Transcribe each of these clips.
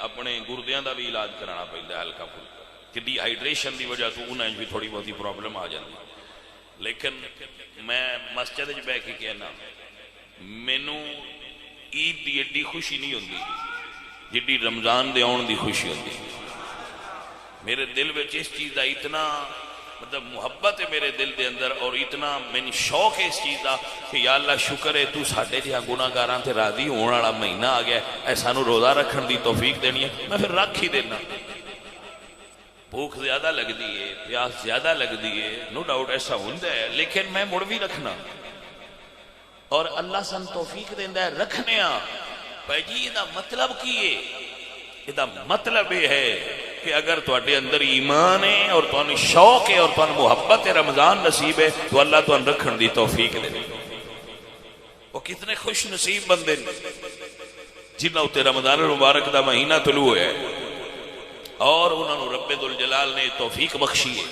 اپنے گردیاں دا بھی علاج کرانا پہنتا ہے ہلکا پھلکا کہ ڈی ہائیڈریشن دی وجہ تو انہیں بھی تھوڑی بہت پرابلم آ جاتی. لیکن میں مسجد وچ بیٹھ کے کہنا مینوں عید دی ایڈی خوشی نہیں ہوندی جڈی رمضان دے آن دی خوشی ہوندی. میرے دل وچ اس چیز دا اتنا مطلب محبت ہے میرے دل دے اندر اور اتنا میں شوق ہے اس چیز دا کہ یا اللہ شکر ہے تو ساڈے جہاں گناہگاراں تے راضی ہون والا مہینہ آ گیا اے سانو روزہ رکھن دی توفیق دینی ہے. میں پھر رکھ ہی دینا. بھوک زیادہ لگدی ہے پیاس زیادہ لگدی ہے نو ڈاؤٹ ایسا ہوندا ہے لیکن میں مڑ بھی رکھنا اور اللہ سن توفیق دیندا ہے رکھنے آ. بھائی جی یہ مطلب کی ہے؟ یہ مطلب یہ ہے کہ اگر تواڈے اندر ایمان ہے اور تانوں شوق ہے اور تانوں محبت ہے رمضان نصیب ہے تو اللہ تانوں رکھن دی توفیق دے. وہ کتنے خوش نصیب بندے جنہاں تے رمضان المبارک دا مہینہ طلوع ہے اور انہوں نے رب ذوالجلال نے توفیق بخشی ہے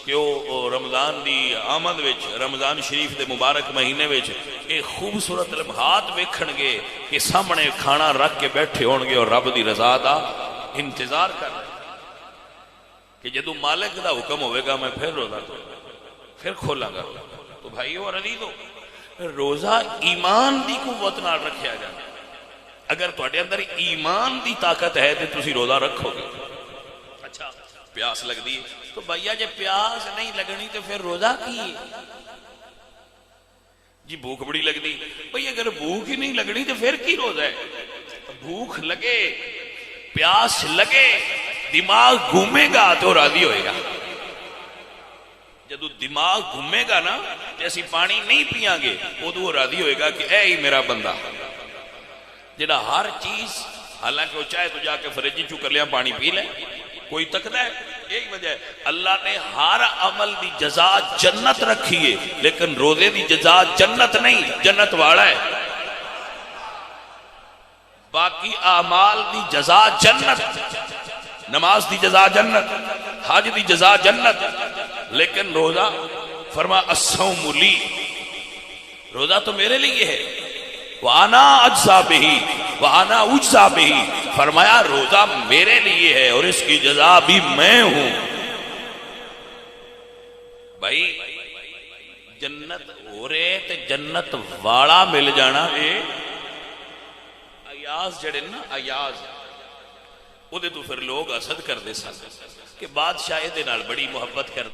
کہ وہ رمضان دی آمد وچ رمضان شریف دے مبارک مہینے وچ ایک خوبصورت لمحات ویکھن گے کہ سامنے کھانا رکھ کے بیٹھے ہون گے اور رب دی رضا دا انتظار کر رہے کہ جدو مالک دا حکم ہوئے گا میں پھر روزہ پھر کھولاں گا. تو بھائیو اور عزیزو روزہ ایمان دی قوت نال رکھیا جائے. اگر تواڈے اندر ایمان دی طاقت ہے تو تسی روزہ رکھو گے. اچھا پیاس لگدی ہے تو بھیا جے پیاس نہیں لگنی تو پھر روزہ کی ہے؟ جی بھوک بڑی لگدی بھئی اگر بھوک ہی نہیں لگنی تو پھر کی روزہ ہے؟ بھوک لگے پیاس لگے دماغ گھومے گا تو راضی ہوئے گا. جدو دماغ گھومے گا نا جیسی پانی نہیں پیاں گے وہ راضی ہوئے گا کہ اے ہی میرا بندہ جڑا ہر چیز حالانکہ وہ چاہے تو جا کے فریج چو کر لیا پانی پی لے کوئی تکدا ہے. یہی وجہ ہے اللہ نے ہر عمل دی جزا جنت رکھی ہے لیکن روزے دی جزا جنت نہیں جنت والا ہے. باقی اعمال دی جزا جنت نماز دی جزا جنت حج دی جزا جنت لیکن روزہ فرما الصوم لی روزہ تو میرے لیے ہے وَأَنَا أَجْزَى بِهِ وَأَنَا أُجْزَى بِهِ فرمایا روزہ میرے لیے ہے اور اس کی جزا بھی میں ہوں. بھائی جنت ہو رہے تے جنت والا مل جانا اے ایاز جڑے نا ایاز وہ دے تو پھر لوگ حسد کر دے سن کہ بادشاہ دے نال بڑی محبت کر